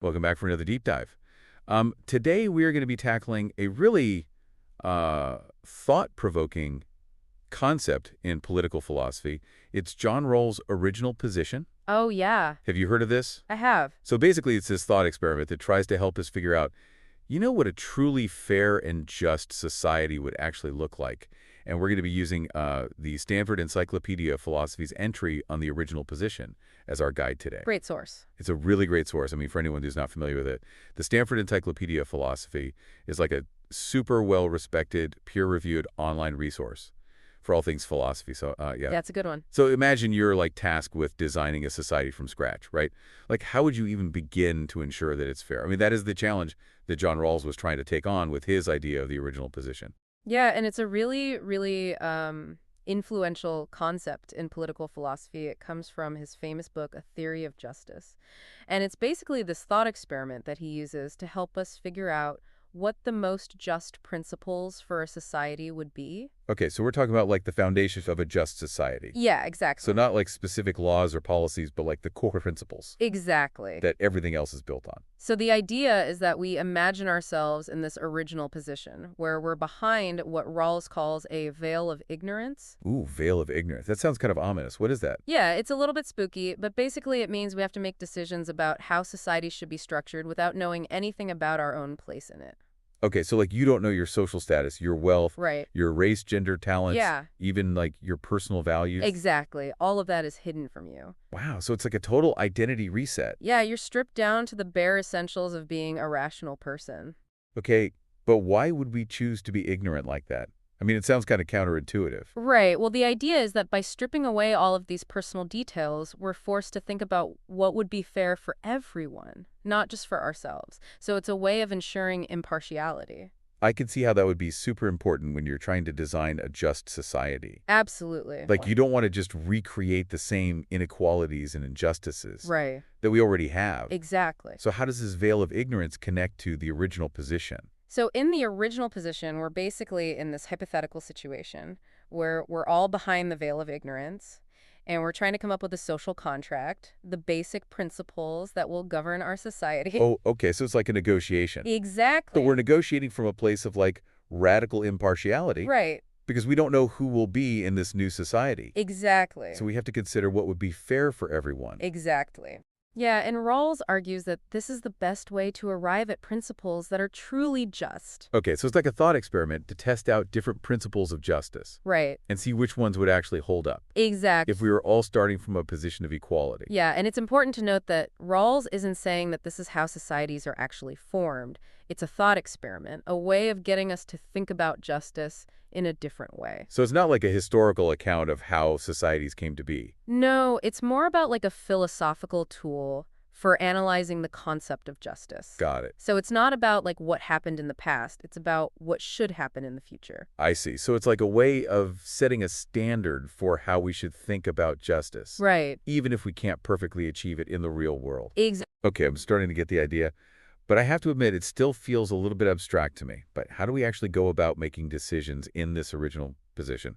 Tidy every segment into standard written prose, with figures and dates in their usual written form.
Welcome back for another deep dive. Today we are going to be tackling a really thought-provoking concept in political philosophy. It's John Rawls' original position. Oh, yeah, Have you heard of this? I have. So basically it's this thought experiment that tries to help us figure out, what a truly fair and just society would actually look like. And we're going to be using the Stanford Encyclopedia of Philosophy's entry on the original position as our guide today. Great source. It's a really great source. I mean, for anyone who's not familiar with it, the Stanford Encyclopedia of Philosophy is like a super well-respected, peer-reviewed online resource for all things philosophy. So, yeah. That's a good one. So imagine you're like tasked with designing a society from scratch, right? Like, how would you even begin to ensure that it's fair? I mean, that is the challenge that John Rawls was trying to take on with his idea of the original position. Yeah, and it's a really, really influential concept in political philosophy. It comes from his famous book, A Theory of Justice. And it's basically this thought experiment that he uses to help us figure out what the most just principles for a society would be. Okay, so we're talking about like the foundations of a just society. Yeah, So exactly. not like specific laws or policies, but like the core principles Exactly. that everything else is built on. So the idea is that we imagine ourselves in this original position, where we're behind what Rawls calls a veil of ignorance. Ooh, veil of ignorance. That sounds kind of ominous. What is that? Yeah, it's a little bit spooky, but basically it means we have to make decisions about how society should be structured without knowing anything about our own place in it. Okay, so like you don't know your social status, your wealth, Right. your race, gender, talents, Yeah. even like your personal values. Exactly. All of that is hidden from you. Wow, so it's like a total identity reset. Yeah, you're stripped down to the bare essentials of being a rational person. Okay, but why would we choose to be ignorant like that? I mean, it sounds kind of counterintuitive. Right. Well, the idea is that by stripping away all of these personal details, we're forced to think about what would be fair for everyone, not just for ourselves. So it's a way of ensuring impartiality. I can see how that would be super important when you're trying to design a just society. Absolutely. Like, you don't want to just recreate the same inequalities and injustices Right. that we already have. Exactly. So how does this veil of ignorance connect to the original position? So in the original position, we're basically in this hypothetical situation where we're all behind the veil of ignorance and we're trying to come up with a social contract, the basic principles that will govern our society. Oh, okay, so it's like a negotiation. So Exactly. we're negotiating from a place of like radical impartiality Right. because we don't know who will be in this new society. Exactly. So we have to consider what would be fair for everyone. Exactly. Yeah, and Rawls argues that this is the best way to arrive at principles that are truly just. Okay, so it's like a thought experiment to test out different principles of justice Right. and see which ones would actually hold up Exactly. if we were all starting from a position of equality. Yeah, and it's important to note that Rawls isn't saying that this is how societies are actually formed. It's a thought experiment, a way of getting us to think about justice in a different way. So it's not like a historical account of how societies came to be. No, it's more about like a philosophical tool for analyzing the concept of justice. Got it. So it's not about like what happened in the past. It's about what should happen in the future. I see. So it's like a way of setting a standard for how we should think about justice, Right. even if we can't perfectly achieve it in the real world. Exactly. Okay, I'm starting to get the idea. But I have to admit, it still feels a little bit abstract to me. But how do we actually go about making decisions in this original position?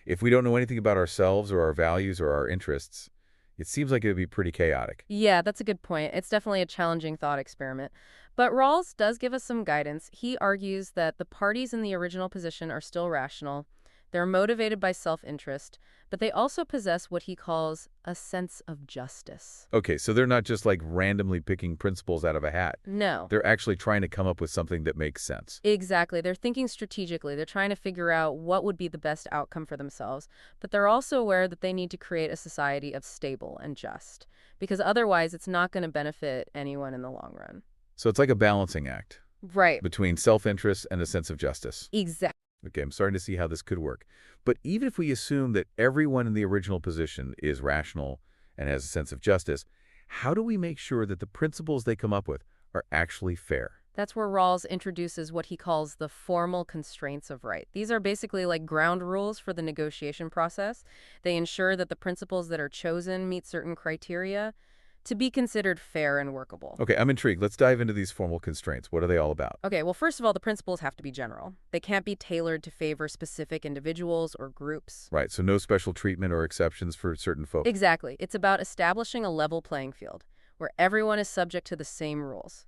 If we don't know anything about ourselves or our values or our interests, it seems like it would be pretty chaotic. Yeah, that's a good point. It's definitely a challenging thought experiment. But Rawls does give us some guidance. He argues that the parties in the original position are still rational. They're motivated by self-interest, but they also possess what he calls a sense of justice. Okay, so they're not just like randomly picking principles out of a hat. No. They're actually trying to come up with something that makes sense. Exactly. They're thinking strategically. They're trying to figure out what would be the best outcome for themselves. But they're also aware that they need to create a society of stable and just, because otherwise it's not going to benefit anyone in the long run. So it's like a balancing act Right. between self-interest and a sense of justice. Exactly. Okay, I'm starting to see how this could work. But even if we assume that everyone in the original position is rational and has a sense of justice, how do we make sure that the principles they come up with are actually fair? That's where Rawls introduces what he calls the formal constraints of right. These are basically like ground rules for the negotiation process. They ensure that the principles that are chosen meet certain criteria to be considered fair and workable. Okay, I'm intrigued. Let's dive into these formal constraints. What are they all about? Okay, well, first of all, the principles have to be general. They can't be tailored to favor specific individuals or groups. Right, so no special treatment or exceptions for certain folks. Exactly. It's about establishing a level playing field. where everyone is subject to the same rules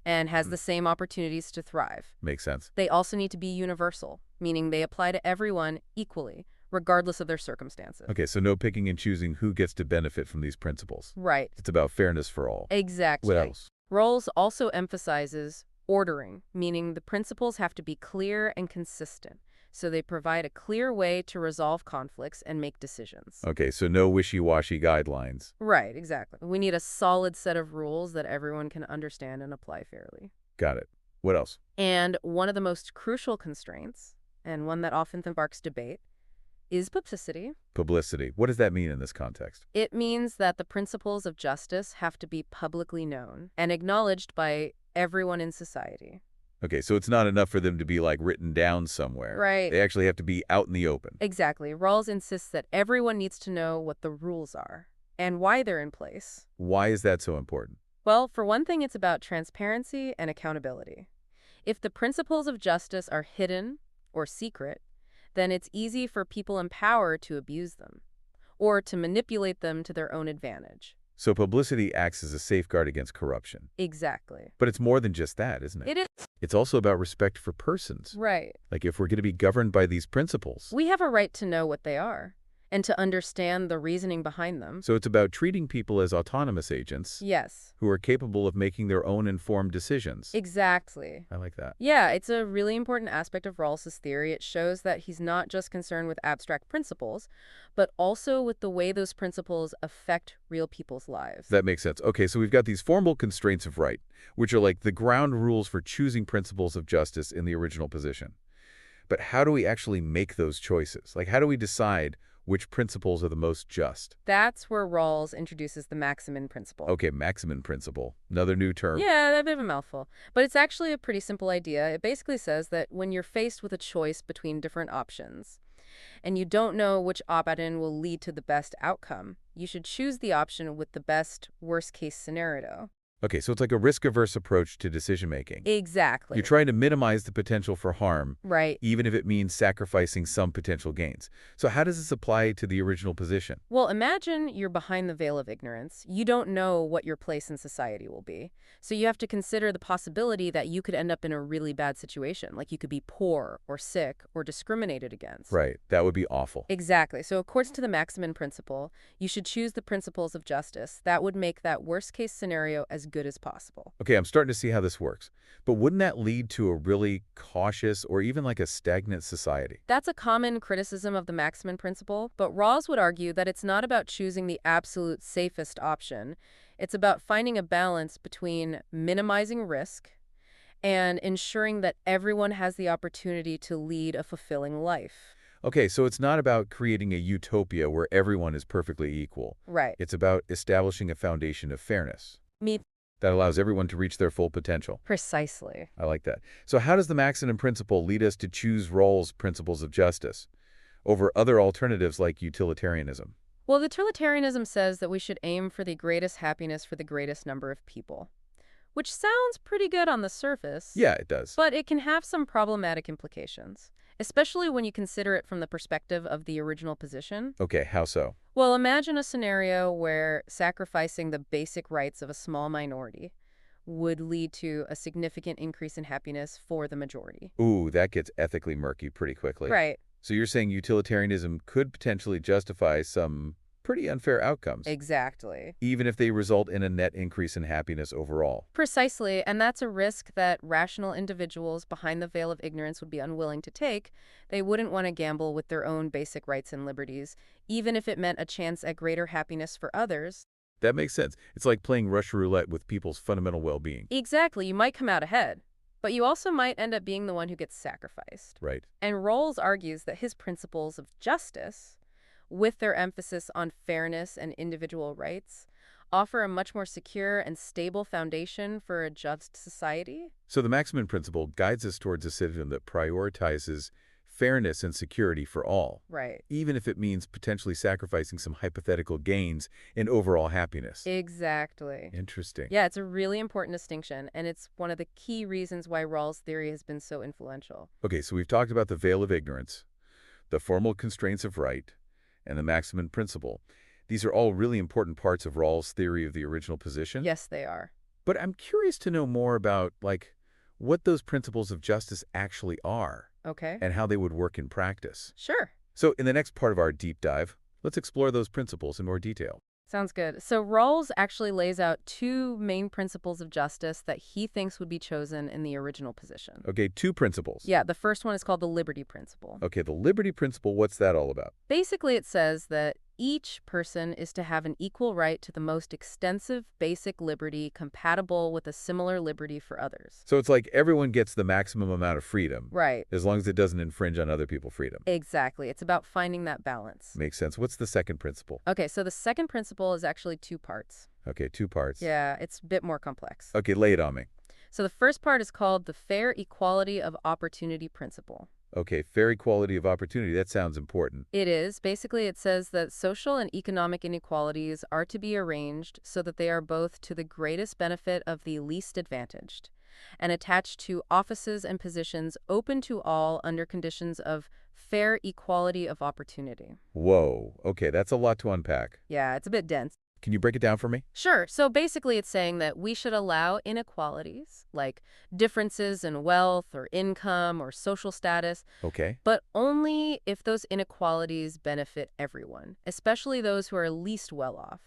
and has Hmm. the same opportunities to thrive. Makes sense. They also need to be universal, meaning they apply to everyone equally, regardless of their circumstances. Okay, so no picking and choosing who gets to benefit from these principles. Right. It's about fairness for all. What Exactly. else? Rawls also emphasizes ordering, meaning the principles have to be clear and consistent, so they provide a clear way to resolve conflicts and make decisions. Okay, so no wishy-washy guidelines. Right, exactly. We need a solid set of rules that everyone can understand and apply fairly. Got it. What else? And one of the most crucial constraints, and one that often sparks debate, is publicity. Publicity. What does that mean in this context? It means that the principles of justice have to be publicly known and acknowledged by everyone in society. Okay, so it's not enough for them to be, like, written down somewhere. Right. They actually have to be out in the open. Exactly. Rawls insists that everyone needs to know what the rules are and why they're in place. Why is that so important? Well, for one thing, it's about transparency and accountability. If the principles of justice are hidden or secret, then it's easy for people in power to abuse them or to manipulate them to their own advantage. So publicity acts as a safeguard against corruption. Exactly. But it's more than just that, isn't it? It is. It's also about respect for persons. Right. Like, if we're going to be governed by these principles. We have a right to know what they are and to understand the reasoning behind them. So it's about treating people as autonomous agents Yes. who are capable of making their own informed decisions. Exactly. I like that. Yeah, it's a really important aspect of Rawls's theory. It shows that he's not just concerned with abstract principles, but also with the way those principles affect real people's lives. That makes sense. Okay, so we've got these formal constraints of right, which are like the ground rules for choosing principles of justice in the original position. But how do we actually make those choices? Like, how do we decide which principles are the most just? That's where Rawls introduces the maximin principle. Okay, maximin principle. Another new term. Yeah, a bit of a mouthful. But it's actually a pretty simple idea. It basically says that when you're faced with a choice between different options, and you don't know which option will lead to the best outcome, you should choose the option with the best worst-case scenario. Okay, so it's like a risk-averse approach to decision-making. Exactly. You're trying to minimize the potential for harm, Right. even if it means sacrificing some potential gains. So how does this apply to the original position? Well, imagine you're behind the veil of ignorance. You don't know what your place in society will be. So you have to consider the possibility that you could end up in a really bad situation, like you could be poor or sick or discriminated against. Right, that would be awful. Exactly. So according to the maximin principle, you should choose the principles of justice. That would make that worst-case scenario as good as possible. Okay, I'm starting to see how this works. But wouldn't that lead to a really cautious or even like a stagnant society? That's a common criticism of the maximin principle, but Rawls would argue that it's not about choosing the absolute safest option. It's about finding a balance between minimizing risk and ensuring that everyone has the opportunity to lead a fulfilling life. Okay, so it's not about creating a utopia where everyone is perfectly equal. Right. It's about establishing a foundation of fairness Me. that allows everyone to reach their full potential. Precisely. I like that. So how does the maximin principle lead us to choose Rawls' principles of justice over other alternatives like utilitarianism? Well, utilitarianism says that we should aim for the greatest happiness for the greatest number of people, which sounds pretty good on the surface. Yeah, it does. But it can have some problematic implications, especially when you consider it from the perspective of the original position. Okay, how so? Well, imagine a scenario where sacrificing the basic rights of a small minority would lead to a significant increase in happiness for the majority. Ooh, that gets ethically murky pretty quickly. Right. So you're saying utilitarianism could potentially justify some pretty unfair outcomes, Exactly. even if they result in a net increase in happiness overall. Precisely, and that's a risk that rational individuals behind the veil of ignorance would be unwilling to take. They wouldn't want to gamble with their own basic rights and liberties, even if it meant a chance at greater happiness for others. That makes sense. It's like playing Russian roulette with people's fundamental well-being. Exactly, you might come out ahead, but you also might end up being the one who gets sacrificed. Right. And Rawls argues that his principles of justice, with their emphasis on fairness and individual rights, offer a much more secure and stable foundation for a just society. So the maximin principle guides us towards a system that prioritizes fairness and security for all, Right. even if it means potentially sacrificing some hypothetical gains in overall happiness. Exactly. Interesting. Yeah, it's a really important distinction, and it's one of the key reasons why Rawls' theory has been so influential. Okay, so we've talked about the veil of ignorance, the formal constraints of right, and the maximin principle. These are all really important parts of Rawls' theory of the original position. Yes, they are. But I'm curious to know more about, like, what those principles of justice actually are Okay. and how they would work in practice. Sure. So in the next part of our deep dive, let's explore those principles in more detail. Sounds good. So Rawls actually lays out two main principles of justice that he thinks would be chosen in the original position. Okay, two principles. Yeah, the first one is called the liberty principle. Okay, the liberty principle, what's that all about? Basically, it says that each person is to have an equal right to the most extensive basic liberty compatible with a similar liberty for others. So it's like everyone gets the maximum amount of freedom, Right. as long as it doesn't infringe on other people's freedom. Exactly. It's about finding that balance. Makes sense. What's the second principle? Okay, so the second principle is actually two parts. Okay, two parts. Yeah, it's a bit more complex. Okay, lay it on me. So the first part is called the fair equality of opportunity principle. Okay, fair equality of opportunity. That sounds important. It is. Basically, it says that social and economic inequalities are to be arranged so that they are both to the greatest benefit of the least advantaged and attached to offices and positions open to all under conditions of fair equality of opportunity. Whoa. Okay, that's a lot to unpack. Yeah, it's a bit dense. Can you break it down for me? Sure. So basically, it's saying that we should allow inequalities, like differences in wealth or income or social status, Okay. but only if those inequalities benefit everyone, especially those who are least well off.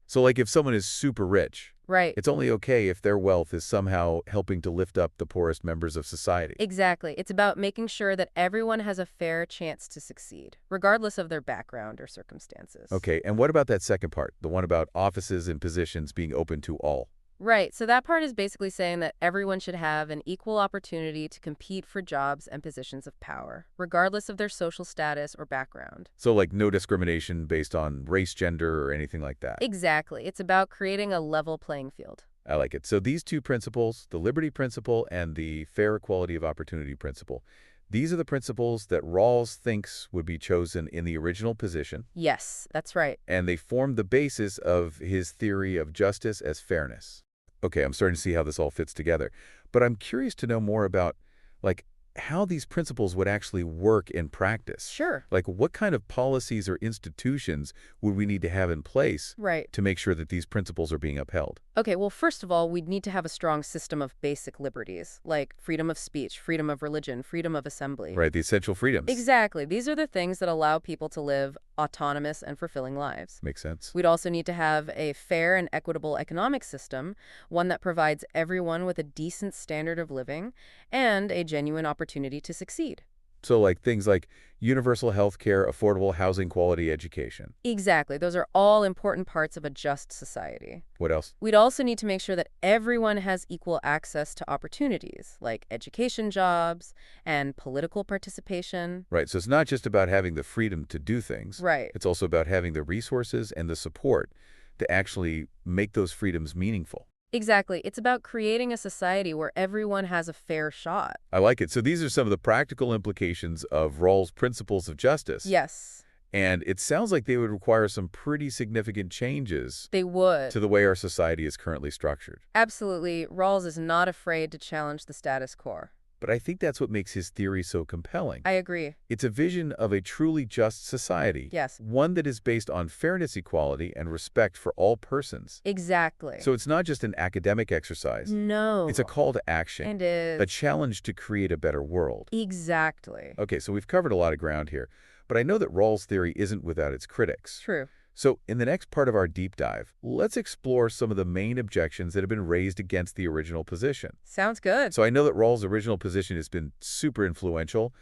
So like if someone is super rich, Right. it's only okay if their wealth is somehow helping to lift up the poorest members of society. Exactly. It's about making sure that everyone has a fair chance to succeed, regardless of their background or circumstances. Okay, and what about that second part, the one about offices and positions being open to all? Right. So that part is basically saying that everyone should have an equal opportunity to compete for jobs and positions of power, regardless of their social status or background. So like no discrimination based on race, gender, or anything like that. Exactly. It's about creating a level playing field. I like it. So these two principles, the liberty principle and the fair equality of opportunity principle, these are the principles that Rawls thinks would be chosen in the original position, Yes, that's right. and they form the basis of his theory of justice as fairness. Okay, I'm starting to see how this all fits together. But I'm curious to know more about, like, how these principles would actually work in practice. Sure. Like, what kind of policies or institutions would we need to have in place Right. to make sure that these principles are being upheld? Okay, well, first of all, we'd need to have a strong system of basic liberties, like freedom of speech, freedom of religion, freedom of assembly. Right, the essential freedoms. Exactly. These are the things that allow people to live autonomous and fulfilling lives. Makes sense. We'd also need to have a fair and equitable economic system, one that provides everyone with a decent standard of living and a genuine opportunity to succeed. So like things like universal health care, affordable housing, quality education. Exactly. Those are all important parts of a just society. What else? We'd also need to make sure that everyone has equal access to opportunities, like education jobs and political participation. Right, so it's not just about having the freedom to do things. Right. It's also about having the resources and the support to actually make those freedoms meaningful. Exactly. It's about creating a society where everyone has a fair shot. I like it. So these are some of the practical implications of Rawls' principles of justice. Yes, And it sounds like they would require some pretty significant changes they would. to the way our society is currently structured. Absolutely. Rawls is not afraid to challenge the status quo. But I think that's what makes his theory so compelling. I agree. It's a vision of a truly just society. Yes. One that is based on fairness, equality, and respect for all persons. Exactly. So it's not just an academic exercise. No. It's a call to action. And is. A challenge to create a better world. Exactly. Okay, so we've covered a lot of ground here. But I know that Rawls' theory isn't without its critics. True. So in the next part of our deep dive, let's explore some of the main objections that have been raised against the original position. Sounds good. So I know that Rawls' original position has been super influential,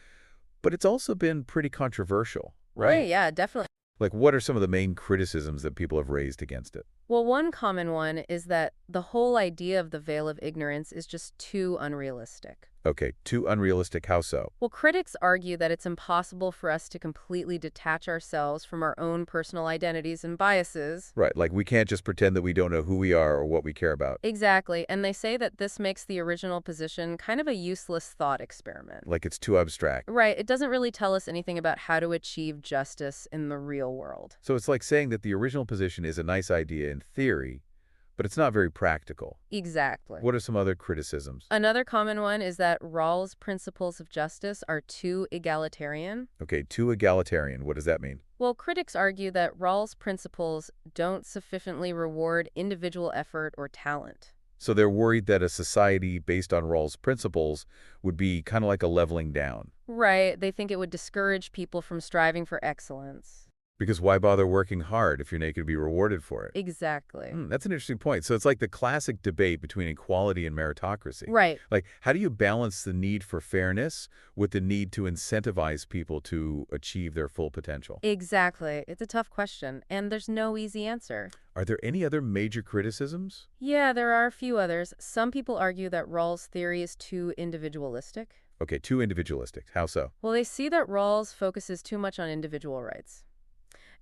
but it's also been pretty controversial, right? Yeah, definitely. Like, what are some of the main criticisms that people have raised against it? Well, one common one is that the whole idea of the veil of ignorance is just too unrealistic. Okay, too unrealistic. How so? Well, critics argue that it's impossible for us to completely detach ourselves from our own personal identities and biases. Right, like we can't just pretend that we don't know who we are or what we care about. Exactly, and they say that this makes the original position kind of a useless thought experiment. Like it's too abstract. Right, it doesn't really tell us anything about how to achieve justice in the real world. So it's like saying that the original position is a nice idea in theory, but it's not very practical. Exactly. What are some other criticisms? Another common one is that Rawls' principles of justice are too egalitarian. Okay, too egalitarian. What does that mean? Well, critics argue that Rawls' principles don't sufficiently reward individual effort or talent. So they're worried that a society based on Rawls' principles would be kind of like a leveling down. Right, they think it would discourage people from striving for excellence. Because why bother working hard if you're not going to be rewarded for it? Exactly. That's an interesting point. So it's like the classic debate between equality and meritocracy. Right. Like, how do you balance the need for fairness with the need to incentivize people to achieve their full potential? Exactly. It's a tough question, and there's no easy answer. Are there any other major criticisms? Yeah, there are a few others. Some people argue that Rawls' theory is too individualistic. Okay, too individualistic. How so? Well, they see that Rawls focuses too much on individual rights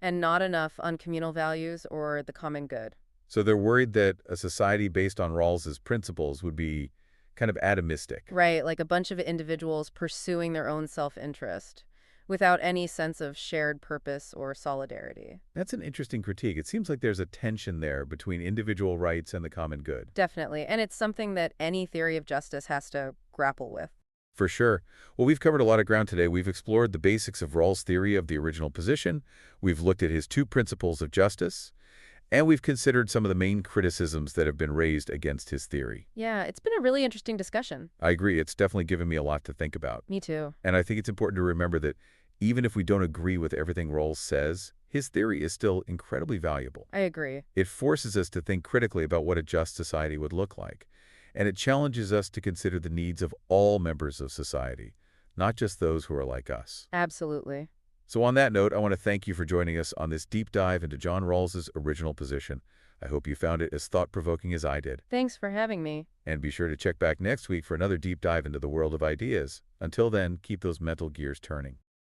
and not enough on communal values or the common good. So they're worried that a society based on Rawls's principles would be kind of atomistic. Right, like a bunch of individuals pursuing their own self-interest without any sense of shared purpose or solidarity. That's an interesting critique. It seems like there's a tension there between individual rights and the common good. Definitely, and it's something that any theory of justice has to grapple with. For sure. Well, we've covered a lot of ground today. We've explored the basics of Rawls' theory of the original position. We've looked at his two principles of justice. And we've considered some of the main criticisms that have been raised against his theory. Yeah, it's been a really interesting discussion. I agree. It's definitely given me a lot to think about. Me too. And I think it's important to remember that even if we don't agree with everything Rawls says, his theory is still incredibly valuable. I agree. It forces us to think critically about what a just society would look like. And it challenges us to consider the needs of all members of society, not just those who are like us. Absolutely. So on that note, I want to thank you for joining us on this deep dive into John Rawls's original position. I hope you found it as thought-provoking as I did. Thanks for having me. And be sure to check back next week for another deep dive into the world of ideas. Until then, keep those mental gears turning.